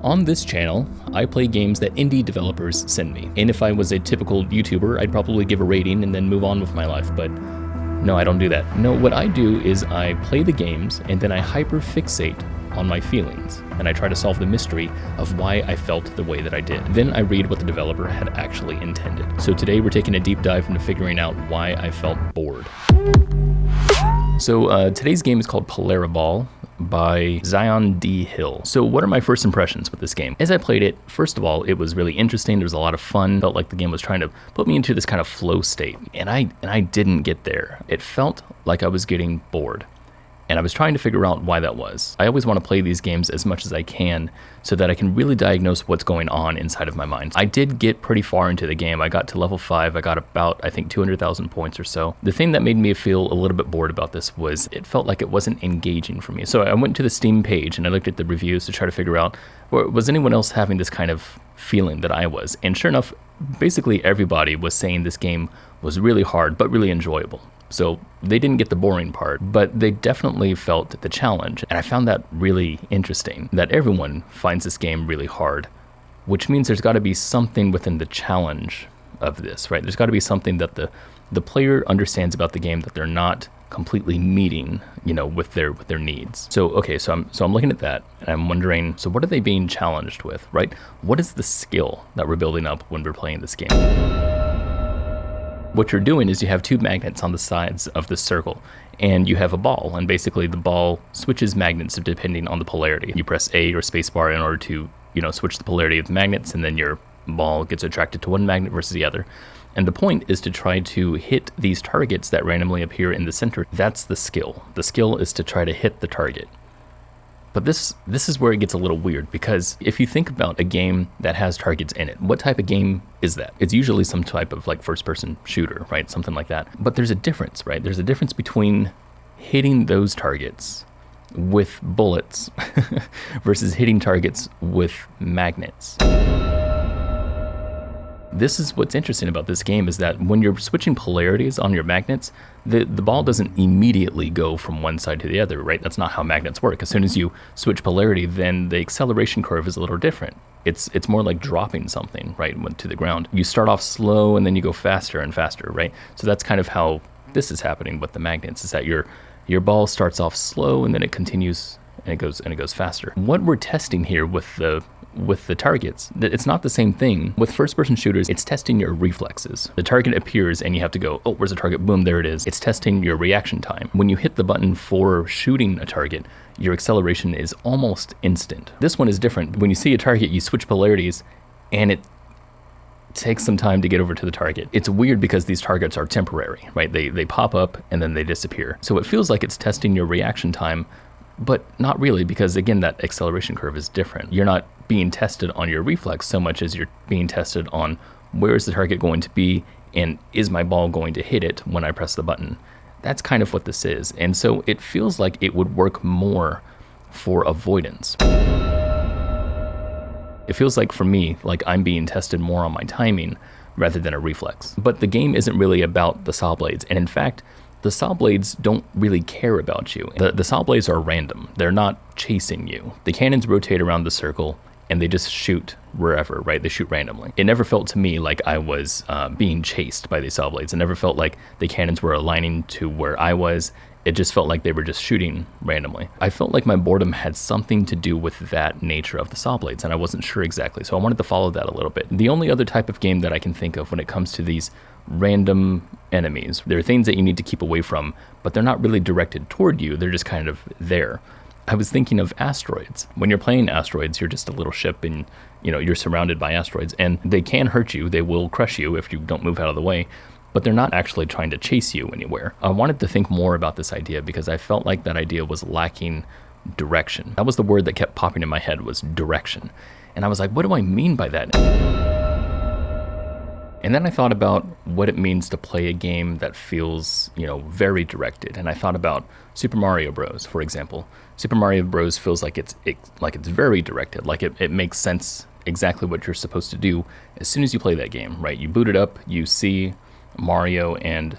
On this channel, I play games that indie developers send me. And if I was a typical YouTuber, I'd probably give a rating and then move on with my life, but no, I don't do that. No, what I do is I play the games and then I hyperfixate on my feelings, and I try to solve the mystery of why I felt the way that I did. Then I read what the developer had actually intended. So today we're taking a deep dive into figuring out why I felt bored. So today's game is called Polariball by Zion D. Hill. So what are my first impressions with this game? As I played it, first of all, it was really interesting. There was a lot of fun. Felt like the game was trying to put me into this kind of flow state, and I didn't get there. It felt like I was getting bored. And I was trying to figure out why that was. I always want to play these games as much as I can so that I can really diagnose what's going on inside of my mind. I did get pretty far into the game. I got to level 5. I got about, I think, 200,000 points or so. The thing that made me feel a little bit bored about this was it felt like it wasn't engaging for me. So I went to the Steam page and I looked at the reviews to try to figure out, was anyone else having this kind of feeling that I was? And sure enough, basically everybody was saying this game was really hard, but really enjoyable. So they didn't get the boring part, but they definitely felt the challenge. And I found that really interesting, that everyone finds this game really hard, which means there's got to be something within the challenge of this, right? There's got to be something that the player understands about the game that they're not completely meeting, with their needs. So I'm looking at that and I'm wondering, so what are they being challenged with, right? What is the skill that we're building up when we're playing this game? What you're doing is you have two magnets on the sides of the circle, and you have a ball, and basically the ball switches magnets depending on the polarity. You press A or spacebar in order to, switch the polarity of the magnets, and then your ball gets attracted to one magnet versus the other. And the point is to try to hit these targets that randomly appear in the center. That's the skill. The skill is to try to hit the target. But this is where it gets a little weird, because if you think about a game that has targets in it, what type of game is that? It's usually some type of first-person shooter, right? Something like that. But there's a difference, right? There's a difference between hitting those targets with bullets versus hitting targets with magnets. This is what's interesting about this game, is that when you're switching polarities on your magnets, the ball doesn't immediately go from one side to the other, right? That's not how magnets work. As soon as you switch polarity, then the acceleration curve is a little different. It's more like dropping something, right, to the ground. You start off slow and then you go faster and faster, right? So that's kind of how this is happening with the magnets, is that your ball starts off slow and then it continues and it goes faster. What we're testing here with the targets, it's not the same thing. With first-person shooters, it's testing your reflexes. The target appears and you have to go, oh, where's the target? Boom, there it is. It's testing your reaction time. When you hit the button for shooting a target, your acceleration is almost instant. This one is different. When you see a target, you switch polarities and it takes some time to get over to the target. It's weird because these targets are temporary, right? They pop up and then they disappear. So it feels like it's testing your reaction time, but not really, because again, that acceleration curve is different. You're not being tested on your reflex so much as you're being tested on where is the target going to be and is my ball going to hit it when I press the button. That's kind of what this is. And so it feels like it would work more for avoidance. It feels like, for me, like I'm being tested more on my timing rather than a reflex. But the game isn't really about the Sawblades. And in fact, the Sawblades don't really care about you. The Sawblades are random. They're not chasing you. The cannons rotate around the circle and they just shoot wherever, right? They shoot randomly. It never felt to me like I was being chased by these Sawblades. It never felt like the cannons were aligning to where I was. It just felt like they were just shooting randomly. I felt like my boredom had something to do with that nature of the Sawblades, and I wasn't sure exactly, so I wanted to follow that a little bit. The only other type of game that I can think of when it comes to these random enemies, there are things that you need to keep away from, but they're not really directed toward you, they're just kind of there. I was thinking of asteroids. When you're playing asteroids, you're just a little ship and you're surrounded by asteroids, and they can hurt you, they will crush you if you don't move out of the way, but they're not actually trying to chase you anywhere. I wanted to think more about this idea because I felt like that idea was lacking direction. That was the word that kept popping in my head, was direction. And I was like, what do I mean by that? And then I thought about what it means to play a game that feels, very directed. And I thought about Super Mario Bros., for example. Super Mario Bros. Feels like it's very directed, like it makes sense exactly what you're supposed to do as soon as you play that game, right? You boot it up, you see Mario, and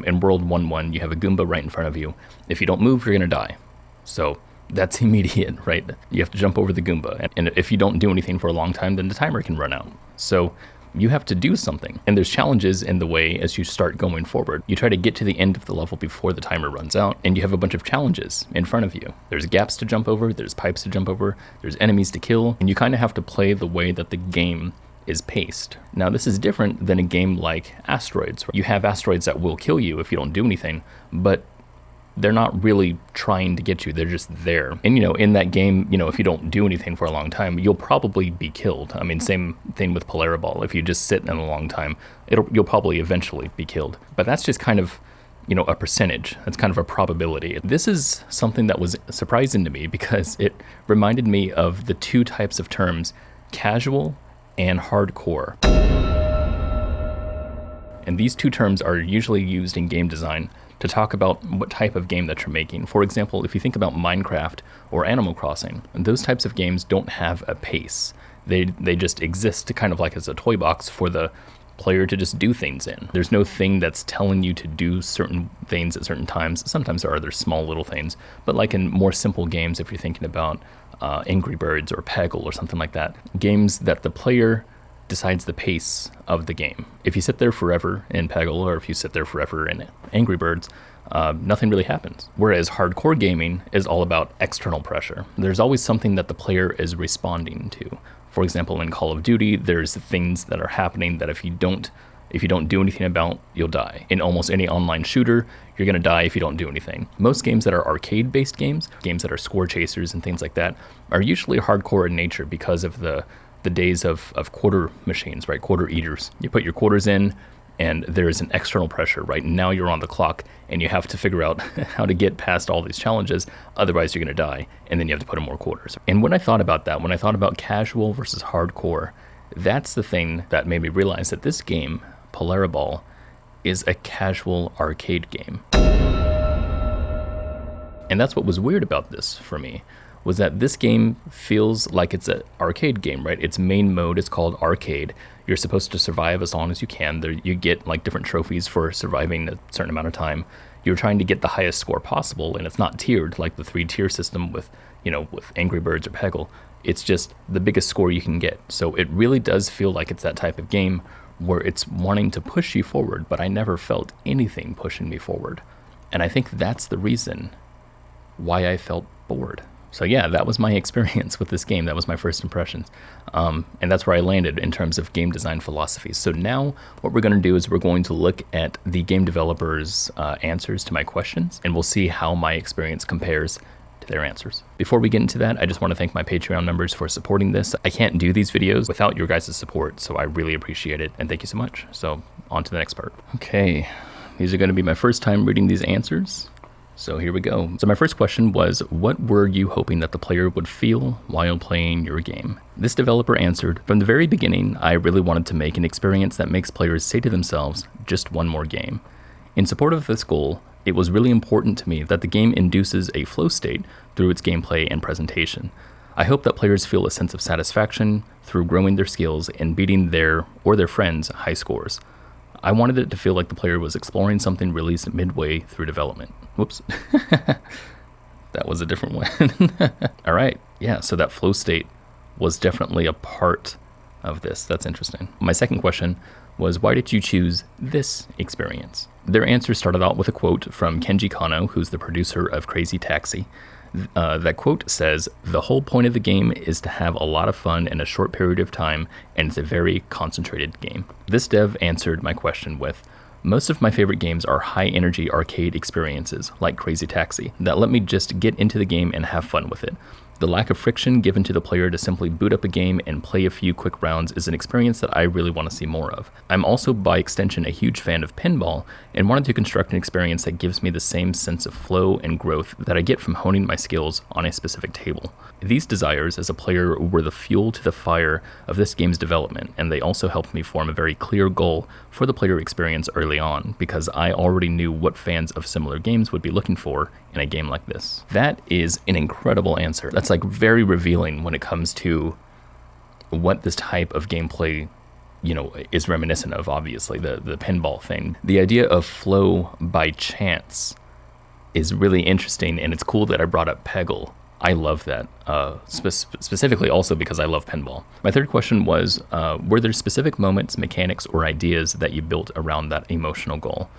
in World 1-1, you have a Goomba right in front of you. If you don't move, you're gonna die. So that's immediate, right? You have to jump over the Goomba. And if you don't do anything for a long time, then the timer can run out. So you have to do something. And there's challenges in the way as you start going forward. You try to get to the end of the level before the timer runs out, and you have a bunch of challenges in front of you. There's gaps to jump over, there's pipes to jump over, there's enemies to kill, and you kind of have to play the way that the game is paced. Now, this is different than a game like Asteroids. You have asteroids that will kill you if you don't do anything, but they're not really trying to get you, they're just there. And in that game, if you don't do anything for a long time, you'll probably be killed. I mean, same thing with Polariball. If you just sit in a long time, you'll probably eventually be killed. But that's just kind of, a percentage. That's kind of a probability. This is something that was surprising to me because it reminded me of the two types of terms, casual and hardcore. And these two terms are usually used in game design to talk about what type of game that you're making. For example, if you think about Minecraft or Animal Crossing, those types of games don't have a pace. They just exist to kind of like as a toy box for the player to just do things in. There's no thing that's telling you to do certain things at certain times. Sometimes there are other small little things, but like in more simple games, if you're thinking about Angry Birds or Peggle or something like that, games that the player decides the pace of the game. If you sit there forever in Peggle, or if you sit there forever in Angry Birds, nothing really happens. Whereas hardcore gaming is all about external pressure. There's always something that the player is responding to. For example, in Call of Duty, there's things that are happening that if you don't do anything about, you'll die. In almost any online shooter, you're gonna die if you don't do anything. Most games that are arcade-based games that are score chasers and things like that, are usually hardcore in nature because of the days of quarter machines, right? Quarter eaters. You put your quarters in and there's an external pressure, right? Now you're on the clock and you have to figure out how to get past all these challenges. Otherwise you're gonna die. And then you have to put in more quarters. And when I thought about that, when I thought about casual versus hardcore, that's the thing that made me realize that this game, Polariball, is a casual arcade game. And that's what was weird about this for me, was that this game feels like it's an arcade game, right? Its main mode is called arcade. You're supposed to survive as long as you can. There, you get like different trophies for surviving a certain amount of time. You're trying to get the highest score possible, and it's not tiered like the 3-tier system with Angry Birds or Peggle. It's just the biggest score you can get. So it really does feel like it's that type of game where it's wanting to push you forward, but I never felt anything pushing me forward. And I think that's the reason why I felt bored. So yeah, that was my experience with this game. That was my first impressions. And that's where I landed in terms of game design philosophies. So now what we're gonna do is we're going to look at the game developers' answers to my questions, and we'll see how my experience compares to their answers. Before we get into that, I just wanna thank my Patreon members for supporting this. I can't do these videos without your guys' support, so I really appreciate it, and thank you so much. So on to the next part. Okay, these are gonna be my first time reading these answers. So here we go. So my first question was, what were you hoping that the player would feel while playing your game? This developer answered, from the very beginning, I really wanted to make an experience that makes players say to themselves, just one more game. In support of this goal, it was really important to me that the game induces a flow state through its gameplay and presentation. I hope that players feel a sense of satisfaction through growing their skills and beating their or their friends' high scores. I wanted it to feel like the player was exploring something released midway through development. Whoops. That was a different one. All right. Yeah, so that flow state was definitely a part of this. That's interesting. My second question was, why did you choose this experience? Their answer started out with a quote from Kenji Kano, who's the producer of Crazy Taxi. That quote says, "The whole point of the game is to have a lot of fun in a short period of time, and it's a very concentrated game." This dev answered my question with, "Most of my favorite games are high-energy arcade experiences, like Crazy Taxi, that let me just get into the game and have fun with it. The lack of friction given to the player to simply boot up a game and play a few quick rounds is an experience that I really want to see more of. I'm also, by extension, a huge fan of pinball and wanted to construct an experience that gives me the same sense of flow and growth that I get from honing my skills on a specific table. These desires as a player were the fuel to the fire of this game's development, and they also helped me form a very clear goal for the player experience early on, because I already knew what fans of similar games would be looking for in a game like this." That is an incredible answer. That's like very revealing when it comes to what this type of gameplay, is reminiscent of, obviously, the pinball thing. The idea of flow by chance is really interesting, and it's cool that I brought up Peggle I love that, specifically also because I love pinball. My third question was, were there specific moments, mechanics, or ideas that you built around that emotional goal?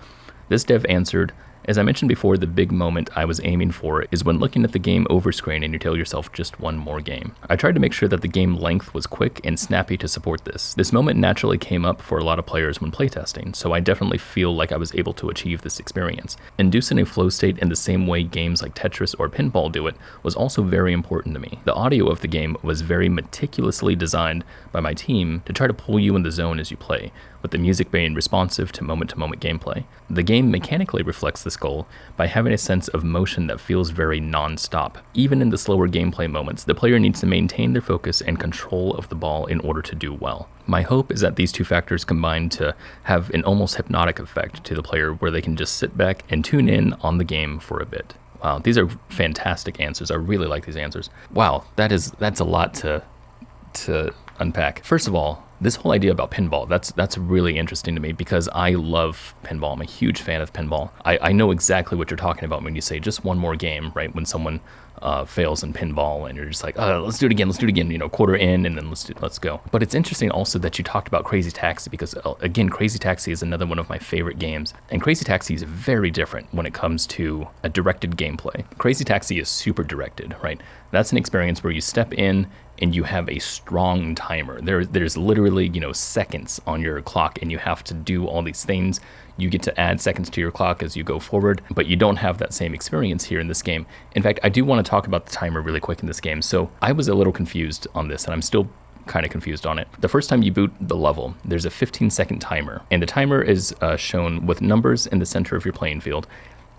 This dev answered, as I mentioned before, the big moment I was aiming for is when looking at the game over screen and you tell yourself just one more game. I tried to make sure that the game length was quick and snappy to support this. This moment naturally came up for a lot of players when playtesting, so I definitely feel like I was able to achieve this experience. Inducing a flow state in the same way games like Tetris or Pinball do it was also very important to me. The audio of the game was very meticulously designed by my team to try to pull you in the zone as you play, with the music being responsive to moment gameplay. The game mechanically reflects this goal by having a sense of motion that feels very non-stop. Even in the slower gameplay moments, the player needs to maintain their focus and control of the ball in order to do well. My hope is that these two factors combine to have an almost hypnotic effect to the player where they can just sit back and tune in on the game for a bit. Wow, these are fantastic answers. I really like these answers. Wow, that's a lot to unpack. First of all, this whole idea about pinball, that's really interesting to me because I love pinball. I'm a huge fan of pinball. I know exactly what you're talking about when you say just one more game, right? When someone fails in pinball and you're just like, oh, let's do it again, you know, quarter in and then let's go. But it's interesting also that you talked about Crazy Taxi because, again, Crazy Taxi is another one of my favorite games. And Crazy Taxi is very different when it comes to a directed gameplay. Crazy Taxi is super directed, right? That's an experience where you step in and you have a strong timer. There's literally, you know, seconds on your clock and you have to do all these things. You get to add seconds to your clock as you go forward, but you don't have that same experience here in this game. In fact, I do want to talk about the timer really quick in this game. So I was a little confused on this and I'm still kind of confused on it. The first time you boot the level, there's a 15-second timer and the timer is shown with numbers in the center of your playing field.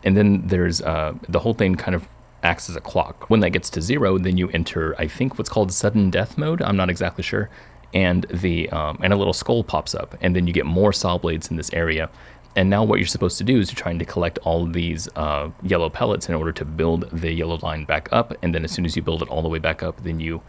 And then there's the whole thing kind of acts as a clock. When that gets to 0, then you enter, I think, what's called sudden death mode. I'm not exactly sure. And and a little skull pops up, and then you get more saw blades in this area. And now what you're supposed to do is you're trying to collect all of these yellow pellets in order to build the yellow line back up. And then as soon as you build it all the way back up, then you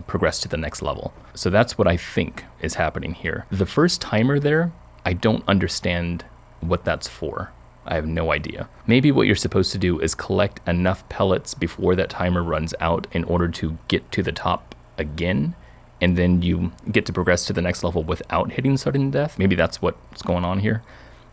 progress to the next level. So that's what I think is happening here. The first timer there, I don't understand what that's for. I have no idea. Maybe what you're supposed to do is collect enough pellets before that timer runs out in order to get to the top again, and then you get to progress to the next level without hitting sudden death. Maybe that's what's going on here.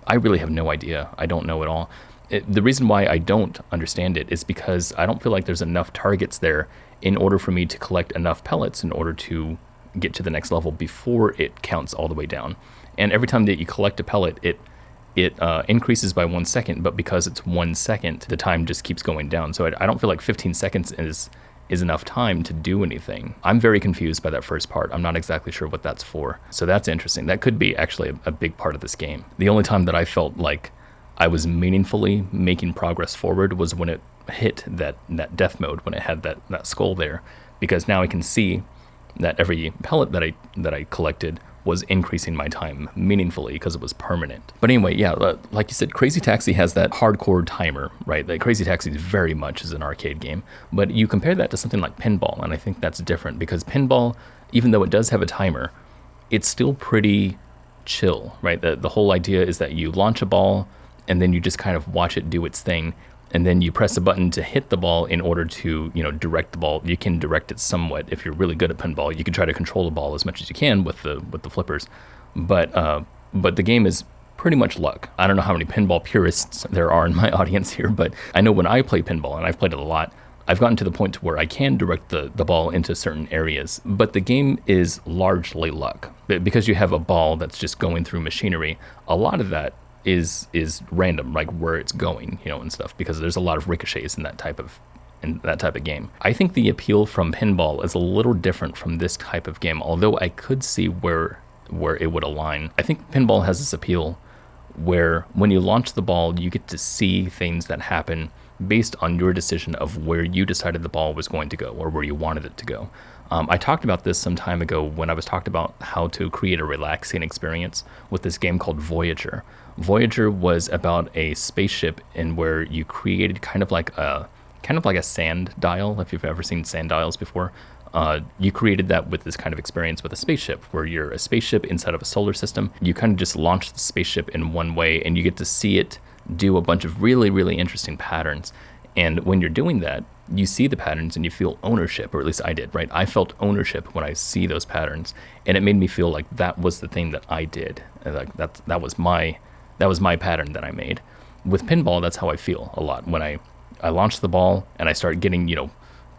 I really have no idea. I don't know at all. The reason why I don't understand it is because I don't feel like there's enough targets there in order for me to collect enough pellets in order to get to the next level before it counts all the way down. And every time that you collect a pellet, it increases by 1 second, but because it's 1 second, the time just keeps going down. So I don't feel like 15 seconds is enough time to do anything. I'm very confused by that first part. I'm not exactly sure what that's for. So that's interesting. That could be actually a big part of this game. The only time that I felt like I was meaningfully making progress forward was when it hit that death mode, when it had that skull there, because now I can see that every pellet that I collected was increasing my time meaningfully because it was permanent. But anyway, yeah, like you said, Crazy Taxi has that hardcore timer, right? That Crazy Taxi is very much is an arcade game. But you compare that to something like Pinball, and I think that's different because Pinball, even though it does have a timer, it's still pretty chill, right? The whole idea is that you launch a ball and then you just kind of watch it do its thing. And then you press a button to hit the ball in order to, direct the ball. You can direct it somewhat if you're really good at pinball. You can try to control the ball as much as you can with the flippers. But the game is pretty much luck. I don't know how many pinball purists there are in my audience here, but I know when I play pinball, and I've played it a lot, I've gotten to the point to where I can direct the ball into certain areas. But the game is largely luck. Because you have a ball that's just going through machinery, a lot of that is random, like where it's going, and stuff, because there's a lot of ricochets in that type of game. I think the appeal from pinball is a little different from this type of game, although I could see where it would align. I think pinball has this appeal where when you launch the ball, you get to see things that happen based on your decision of where you decided the ball was going to go or where you wanted it to go. I talked about this some time ago when I was talking about how to create a relaxing experience with this game called Voyager. Voyager was about a spaceship in where you created kind of like a sand dial, if you've ever seen sand dials before. You created that with this kind of experience with a spaceship, where you're a spaceship inside of a solar system. You kind of just launch the spaceship in one way, and you get to see it do a bunch of really, really interesting patterns. And when you're doing that, you see the patterns and you feel ownership, or at least I did, right? I felt ownership when I see those patterns, and it made me feel like that was the thing that I did. Like that was my pattern that I made. With pinball, that's how I feel a lot. When I launch the ball and I start getting,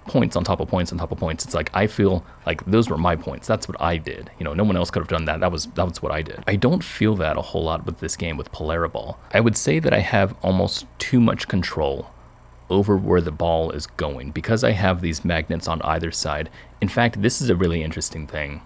points on top of points on top of points, it's like I feel like those were my points. That's what I did. No one else could have done that. That was what I did. I don't feel that a whole lot with this game, with Polariball. I would say that I have almost too much control over where the ball is going because I have these magnets on either side. In fact, this is a really interesting thing.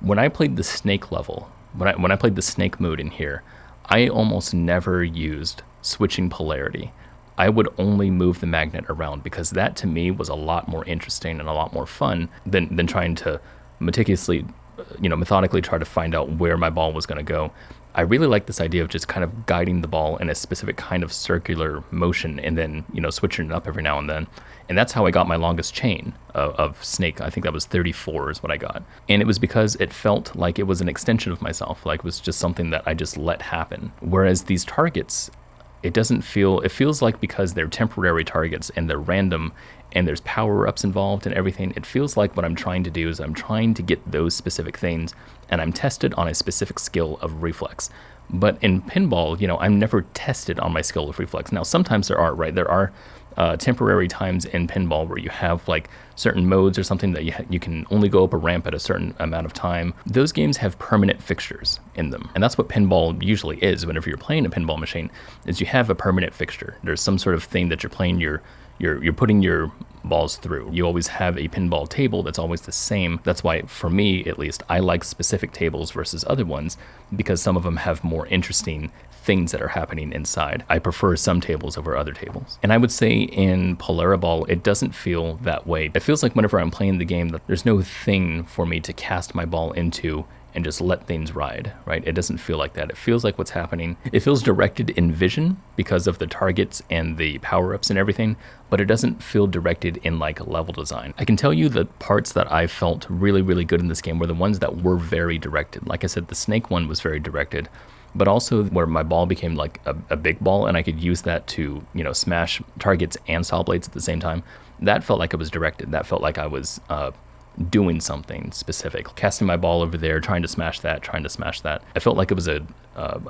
When I played the snake level, when I played the snake mode in here, I almost never used switching polarity. I would only move the magnet around because that to me was a lot more interesting and a lot more fun than trying to methodically try to find out where my ball was going to go. I really like this idea of just kind of guiding the ball in a specific kind of circular motion and then, switching it up every now and then. And that's how I got my longest chain of snake. I think that was 34 is what I got. And it was because it felt like it was an extension of myself, like it was just something that I just let happen. Whereas these targets, it feels like because they're temporary targets and they're random and there's power-ups involved and everything, it feels like what I'm trying to do is I'm trying to get those specific things and I'm tested on a specific skill of reflex. But in pinball, I'm never tested on my skill of reflex. Now, sometimes there are, right? There are temporary times in pinball where you have like certain modes or something that you can only go up a ramp at a certain amount of time. Those games have permanent fixtures in them. And that's what pinball usually is whenever you're playing a pinball machine, is you have a permanent fixture. There's some sort of thing that you're playing you're putting your balls through. You always have a pinball table that's always the same. That's why, for me at least, I like specific tables versus other ones, because some of them have more interesting things that are happening inside. I prefer some tables over other tables. And I would say in Polariball, it doesn't feel that way. It feels like whenever I'm playing the game that there's no thing for me to cast my ball into and just let things ride, right? It doesn't feel like that. It feels like what's happening. It feels directed in vision because of the targets and the power-ups and everything, but it doesn't feel directed in like level design. I can tell you the parts that I felt really, really good in this game were the ones that were very directed. Like I said, the snake one was very directed, but also where my ball became like a big ball and I could use that to, smash targets and saw blades at the same time. That felt like it was directed. That felt like I was doing something specific, casting my ball over there, trying to smash that. I felt like it was a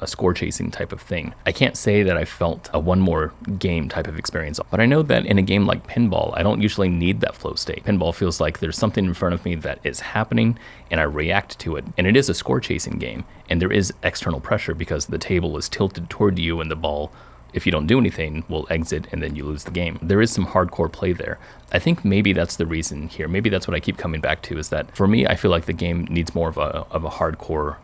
score chasing type of thing. I can't say that I felt a one more game type of experience, but I know that in a game like pinball, I don't usually need that flow state. Pinball feels like there's something in front of me that is happening and I react to it. And it is a score chasing game, and there is external pressure because the table is tilted toward you and the ball, if you don't do anything, will exit and then you lose the game. There is some hardcore play there. I think maybe that's the reason here. Maybe that's what I keep coming back to, is that for me, I feel like the game needs more of a hardcore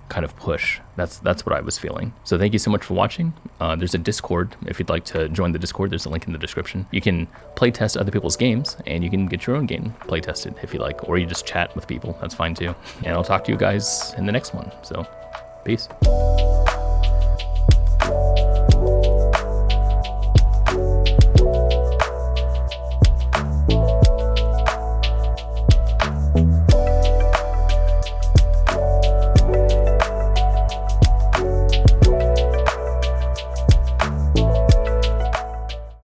kind of push. That's what I was feeling. So thank you so much for watching. There's a Discord. If you'd like to join the Discord, there's a link in the description. You can play test other people's games and you can get your own game play tested if you like, or you just chat with people. That's fine too. And I'll talk to you guys in the next one. So peace.